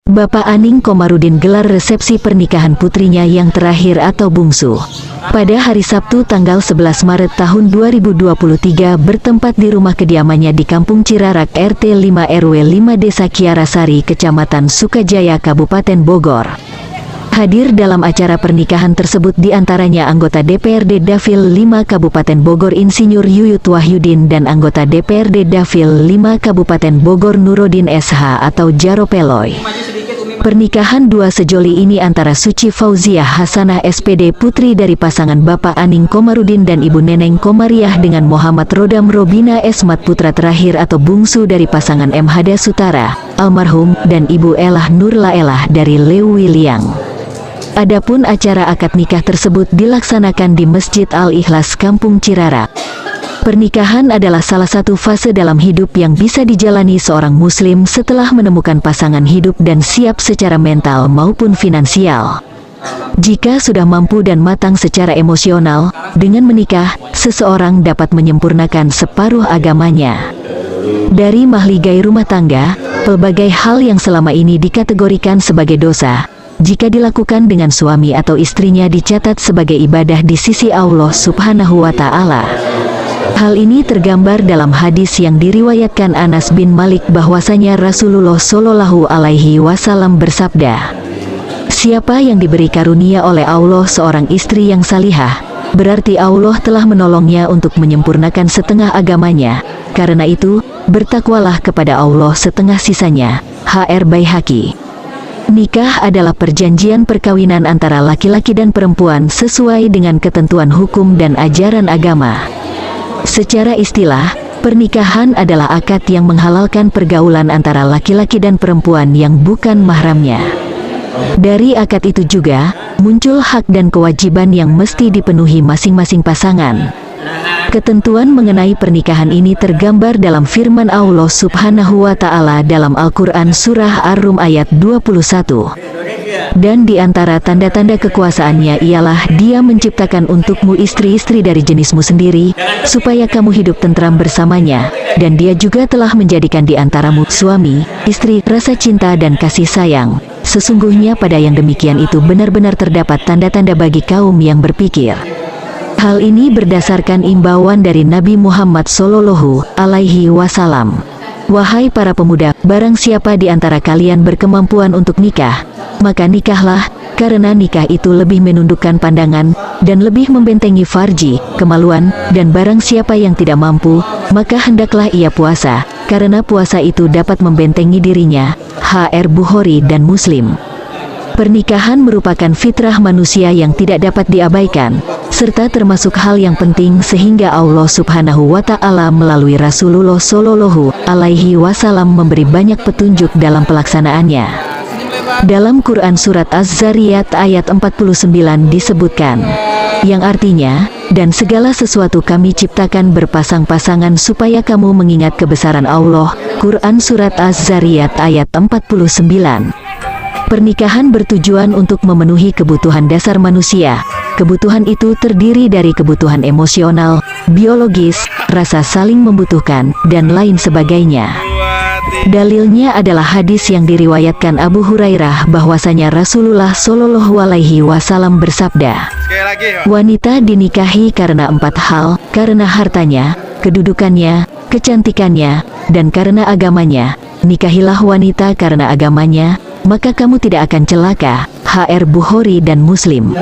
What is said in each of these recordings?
Bapak Aning Komarudin gelar resepsi pernikahan putrinya yang terakhir atau bungsu. Pada hari Sabtu tanggal 11 Maret tahun 2023 bertempat di rumah kediamannya di Kampung Cirarak RT 5 RW 5 Desa Kiarasari, Kecamatan Sukajaya, Kabupaten Bogor. Hadir dalam acara pernikahan tersebut diantaranya anggota DPRD Dapil 5 Kabupaten Bogor Insinyur Yuyut Wahyudin dan anggota DPRD Dapil 5 Kabupaten Bogor Nurodin SH atau Jaro Peloy. Pernikahan dua sejoli ini antara Suci Fauziah Hasanah SPD putri dari pasangan Bapak Aning Komarudin dan Ibu Neneng Komariah dengan Muhammad Rodam Robina Esmat putra terakhir atau bungsu dari pasangan M. Hada Sutara, almarhum, dan Ibu Elah Nurlaelah dari Lewi Liang. Adapun acara akad nikah tersebut dilaksanakan di Masjid Al-Ikhlas Kampung Cirarak. Pernikahan adalah salah satu fase dalam hidup yang bisa dijalani seorang muslim setelah menemukan pasangan hidup dan siap secara mental maupun finansial. Jika sudah mampu dan matang secara emosional, dengan menikah, seseorang dapat menyempurnakan separuh agamanya. Dari mahligai rumah tangga, pelbagai hal yang selama ini dikategorikan sebagai dosa, jika dilakukan dengan suami atau istrinya dicatat sebagai ibadah di sisi Allah Subhanahu wa Ta'ala. Hal ini tergambar dalam hadis yang diriwayatkan Anas bin Malik bahwasanya Rasulullah Shallallahu Alaihi Wasallam bersabda, "Siapa yang diberi karunia oleh Allah seorang istri yang salihah, berarti Allah telah menolongnya untuk menyempurnakan setengah agamanya. Karena itu, bertakwalah kepada Allah setengah sisanya." HR Baihaqi. Nikah adalah perjanjian perkawinan antara laki-laki dan perempuan sesuai dengan ketentuan hukum dan ajaran agama. Secara istilah, pernikahan adalah akad yang menghalalkan pergaulan antara laki-laki dan perempuan yang bukan mahramnya. Dari akad itu juga, muncul hak dan kewajiban yang mesti dipenuhi masing-masing pasangan. Ketentuan mengenai pernikahan ini tergambar dalam firman Allah Subhanahu wa Ta'ala dalam Al-Quran Surah Ar-Rum ayat 21. Dan di antara tanda-tanda kekuasaannya ialah Dia menciptakan untukmu istri-istri dari jenismu sendiri, supaya kamu hidup tentram bersamanya, dan Dia juga telah menjadikan di antaramu suami, istri, rasa cinta dan kasih sayang. Sesungguhnya pada yang demikian itu benar-benar terdapat tanda-tanda bagi kaum yang berpikir. Hal ini berdasarkan imbauan dari Nabi Muhammad Shallallahu Alaihi Wasallam. Wahai para pemuda, barang siapa di antara kalian berkemampuan untuk nikah, maka nikahlah, karena nikah itu lebih menundukkan pandangan, dan lebih membentengi farji, kemaluan, dan barang siapa yang tidak mampu, maka hendaklah ia puasa, karena puasa itu dapat membentengi dirinya. HR Bukhari dan Muslim. Pernikahan merupakan fitrah manusia yang tidak dapat diabaikan, serta termasuk hal yang penting sehingga Allah Subhanahu wa Ta'ala melalui Rasulullah Shallallahu Alaihi Wasallam memberi banyak petunjuk dalam pelaksanaannya. Dalam Quran Surat Az-Zariyat ayat 49 disebutkan, yang artinya, dan segala sesuatu kami ciptakan berpasang-pasangan supaya kamu mengingat kebesaran Allah. Quran Surat Az-Zariyat ayat 49. Pernikahan bertujuan untuk memenuhi kebutuhan dasar manusia. Kebutuhan itu terdiri dari kebutuhan emosional, biologis, rasa saling membutuhkan, dan lain sebagainya. Dalilnya adalah hadis yang diriwayatkan Abu Hurairah bahwasanya Rasulullah Shallallahu Alaihi Wasallam bersabda, "Wanita dinikahi karena 4 hal, karena hartanya, kedudukannya, kecantikannya, dan karena agamanya. Nikahilah wanita karena agamanya, maka kamu tidak akan celaka." HR Bukhari dan Muslim.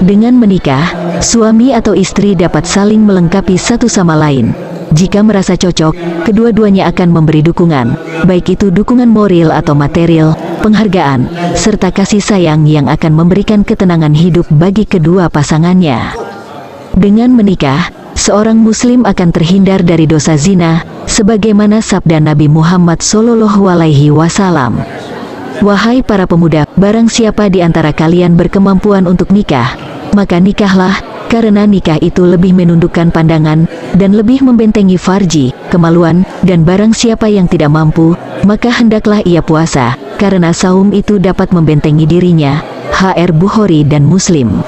Dengan menikah, suami atau istri dapat saling melengkapi satu sama lain. Jika merasa cocok, kedua-duanya akan memberi dukungan, baik itu dukungan moral atau material, penghargaan, serta kasih sayang yang akan memberikan ketenangan hidup bagi kedua pasangannya. Dengan menikah, seorang muslim akan terhindar dari dosa zina, sebagaimana sabda Nabi Muhammad Shallallahu Alaihi Wasallam. Wahai para pemuda, barang siapa di antara kalian berkemampuan untuk nikah, maka nikahlah, karena nikah itu lebih menundukkan pandangan, dan lebih membentengi farji, kemaluan, dan barang siapa yang tidak mampu, maka hendaklah ia puasa, karena saum itu dapat membentengi dirinya. HR Bukhari dan Muslim.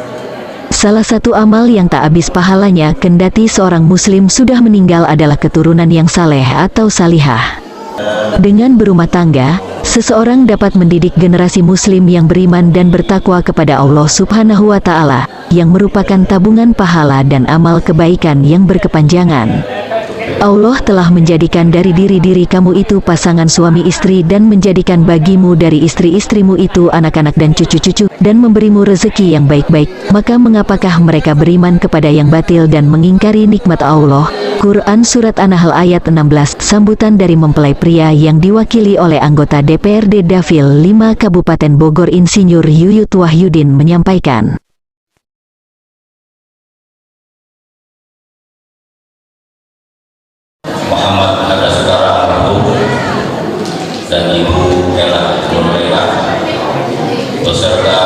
Salah satu amal yang tak habis pahalanya kendati seorang muslim sudah meninggal adalah keturunan yang saleh atau salihah. Dengan berumah tangga, Seseorang dapat mendidik generasi muslim yang beriman dan bertakwa kepada Allah Subhanahu wa Ta'ala, yang merupakan tabungan pahala dan amal kebaikan yang berkepanjangan. Allah telah menjadikan dari diri-diri kamu itu pasangan suami istri dan menjadikan bagimu dari istri-istrimu itu anak-anak dan cucu-cucu, dan memberimu rezeki yang baik-baik. Maka mengapakah mereka beriman kepada yang batil dan mengingkari nikmat Allah? Quran Surat An-Nahl ayat 16. Sambutan dari mempelai pria yang diwakili oleh anggota DPRD Dapil 5 Kabupaten Bogor Insinyur Yuyut Wahyudin menyampaikan. Muhammad Nada Saudara almarhum dan Ibu Ella Nurlela beserta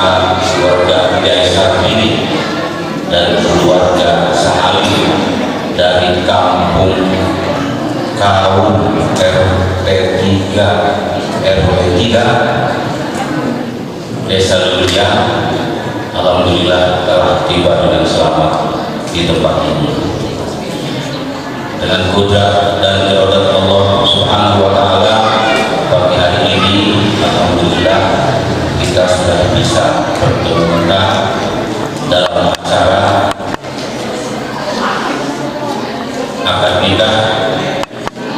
keluarga Desa ini dan keluarga Sahalim dari kampung Kaum RT 3 RW 3 Desa Lulia, alhamdulillah telah tiba dengan selamat di tempat ini. Dengan kudrat dan irodat Allah Subhanahu wa Ta'ala, pagi hari ini alhamdulillah kita sudah bisa bertemu dalam acara akad nikah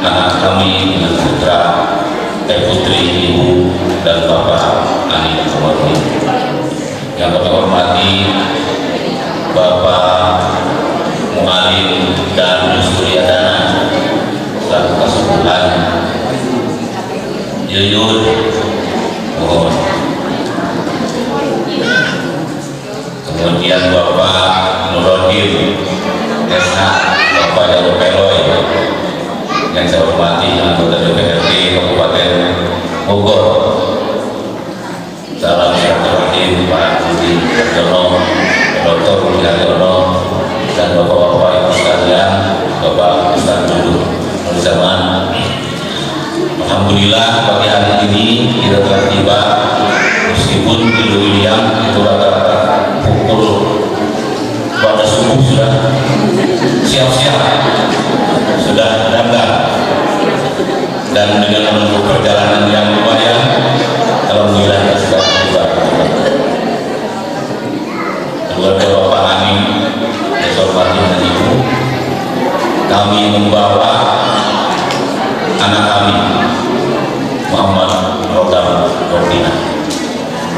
anak kami dengan putra putri ibu dan bapak Ani Komarudin. Yang kami hormati Bapak Mu'alim dan Suryadana selaku kesepuhan, Yuyut mohon, kemudian Bapak Nurodin SH, Bapak Jalur Peloy yang saya hormati anggota DPRD Kabupaten Bogor, salam silaturahim Pak Budi Harjono, Dr. Budi Harjono, dan bapak-bapak ibu sekalian, Bapak Ustaz Dulu Nur Zaman. Alhamdulillah pagi hari ini kita telah tiba, meskipun di Luiliang itu rata-rata pukul pada subuh sudah siap-siap, sudah berangkat, dan dengan menempuh perjalanan yang lumayan, alhamdulillah kita sudah tiba. Keluarga Bapak Ani, hormati dan ibu, kami membawa anak kami Muhammad Rodam Rodina,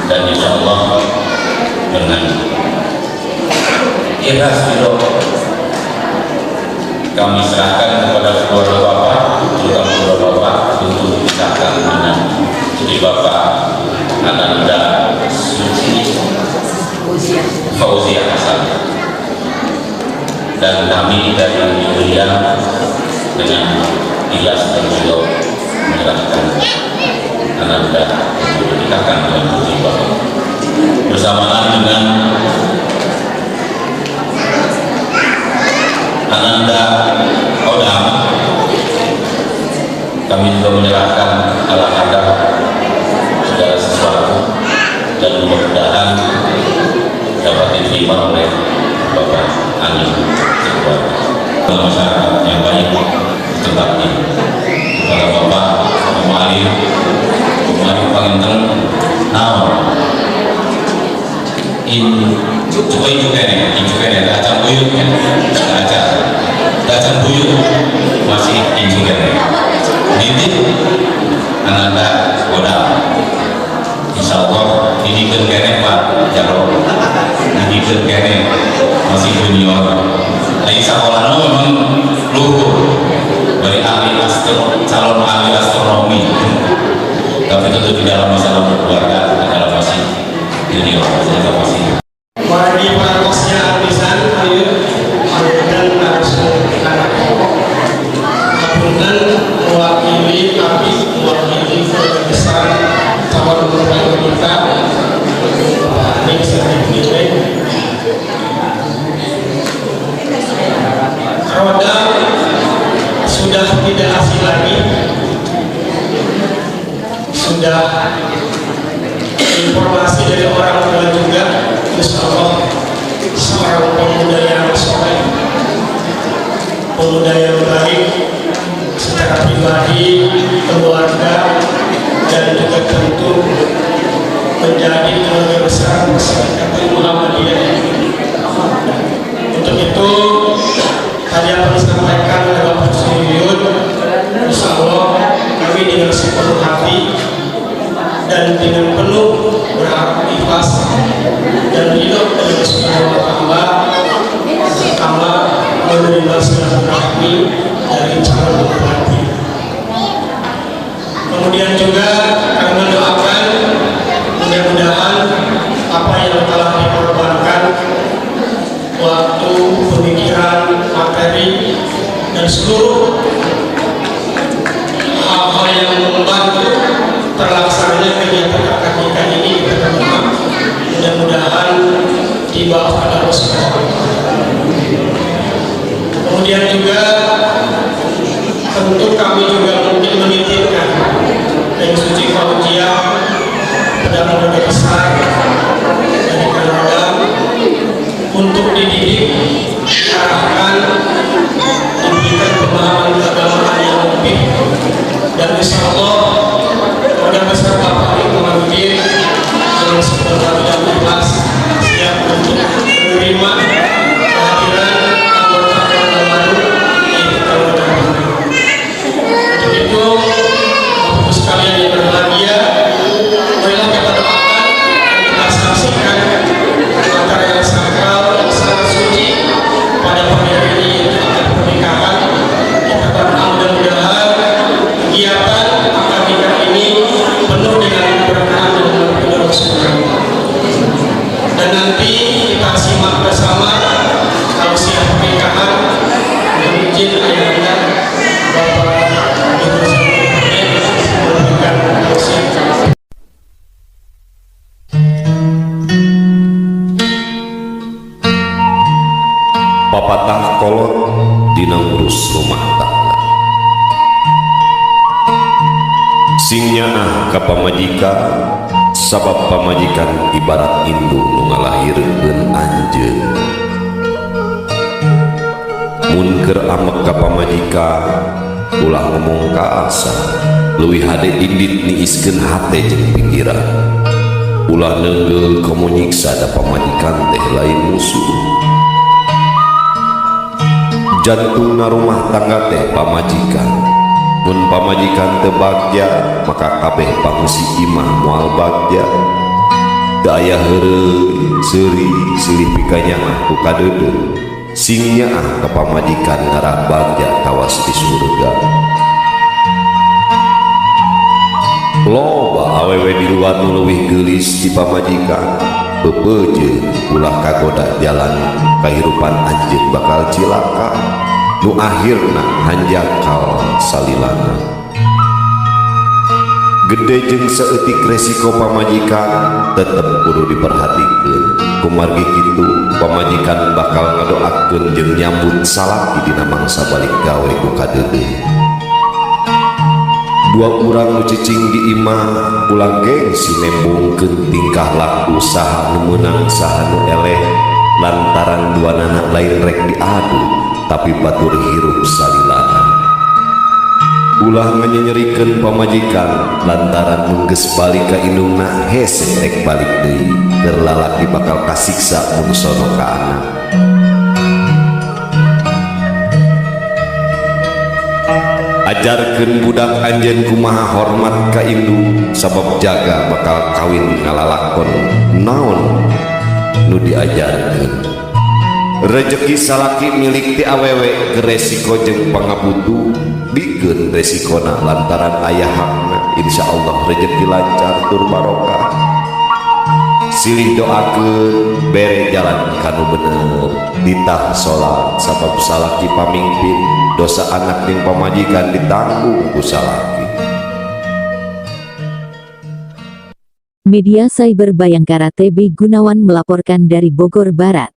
dan insya Allah dengan ikhlas ridho kami serahkan kepada keluarga bapak, terutama keluarga bapak, untuk disahkan dengan istri bapak Ananda Suci Fauzia Hasan, dan kami dari Yulia dengan ikhlas dan ridho menyerahkan Ananda untuk dinikahkan dengan putri bapak bersamaan dengan Ananda Odam. Kami juga menyerahkan ala kadar segala sesuatu dan mudah-mudahan dapat diterima oleh Bapak Ani kepada masyarakat yang baik di tempat ini. Kepada Bapak Mu'alim Panginten naon coba incuken dacang buyut ya, dacang buyut masih incuken nitip Ananda Godam, insya Allah ini kene Pak Jarod, ini kene masih junior, dari sekolahnya memang luhur dari calon ahli astronomi, tapi tentu di dalam masalah berkeluarga adalah masih junior, masih bagi para kosnya artisan ayo dan harus kemudian mewakili tapi mewakili besar calon pemerintah kita ini bisa dinilai roda sudah tidak asing lagi, sudah informasi dari orang tua juga. Insya Allah seorang pemuda yang soleh, pemuda yang baik secara pribadi, keluarga, dan juga tentu menjadi keluarga besar Perserikatan Muhammadiyah. Untuk itu tadi apa disampaikan oleh Bapak Suyud, insya Allah kami dengan sepenuh hati dan dengan penuh berharap ikhlas dan ridho dari Subhanahu wa Ta'ala pertama menerima silaturahmi dari calon bupati. Kemudian juga kami mendoakan mudah-mudahan apa yang telah dikorbankan waktu, pemikiran, materi dan seluruh hal-hal yang membantu terlaksananya kegiatan akad nikah ini kita berdoa mudah-mudahan dimaafkan Allah Subhanahu wa Ta'ala. Kemudian juga tentu kami juga mungkin menitipkan dari suci Fauziah pada keluarga besar dari Kanada untuk dididik, diarahkan, diberikan pemahaman keagamaan yang lebih, dan insya Allah keluarga besar Bapak Ikhwanuddin dengan sepenuh hati dan ikhlas siap untuk menerima kehadiran anggota keluarga baru yaitu keluarga baru. Untuk itu Bapak sekalian yang berbahagia, marilah kita doakan dan kita saksikan antara yang sakral, yang sangat suci pada pagi hari ini yaitu akad pernikahan. Kita berdoa mudah-mudahan kegiatan akad nikah ini penuh dengan keberkahan dan rahmat Allah Subhanahu wa Ta'ala. Dan nanti kita simak bersama tausiah pernikahan dengan izin ayahnya Bapak Ibu memberikan tausiah. Papatah kolot dina urus rumah tangga. Singnyaah ka pamajikan, sabab pamajikan ibarat induk nu ngalahirkeun anjeun. Mun keur amek ka pamajikan, ulah ngomong ka asa, leuwih hade indit niiskeun hate jeung pikiran. Ulah neungeul komo nyiksa da pamajikan teh lain musuh. Jantungna rumah tangga teh pamajikan. Mun pamajikan teu bagja, maka kabeh pangsi imah moal bagja. Teu aya heureuy seuri silih pikanyaah ku kadeudeuh. Singnyaah ka pamajikan ngarah bagja tawas di surga. Loba awewe di luar nu leuwih geulis di pamajikan. Beupeujeuh ulah kagoda jalan kahirupan anjeun bakal cilaka, nu akhirna hanjakal salilana. Gede jeung saeutik resiko pamajikan tetep kudu diperhatikeun. Kumargi kitu pamajikan bakal ngadoakeun jeung nyambut salaki dina mangsa balik gawe ku kadeudeuh. Dua urang nu cicing di imah ulah gengsi nembungkeun tingkah laku saha nu meunang saha nu eleh lantaran duanana lain rek diadu tapi batur hirup salilana. Ulah nganyenyerikeun pamajikan lantaran mun geus balik ka indungna hese rek balik deui, keur lalaki bakal kasiksa mun sono ka anak. Ajarkeun budak anjeun kumaha hormat ka indung, sabab jaga bakal kawin ngalalakon naon nu diajarkeun. Rejeki salaki milik ti awewe ke resiko jeung pangabutuh, bikeun resikona lantaran aya hakna. Insyaallah rejeki lancar tur barokah. Silih doakeun bere jalan kanu bener, ditah salat sabab salaki pamingpin, dosa anak jeung pamajikan ditanggung ku salaki. Media Cyber Bayangkara TB Gunawan melaporkan dari Bogor Barat.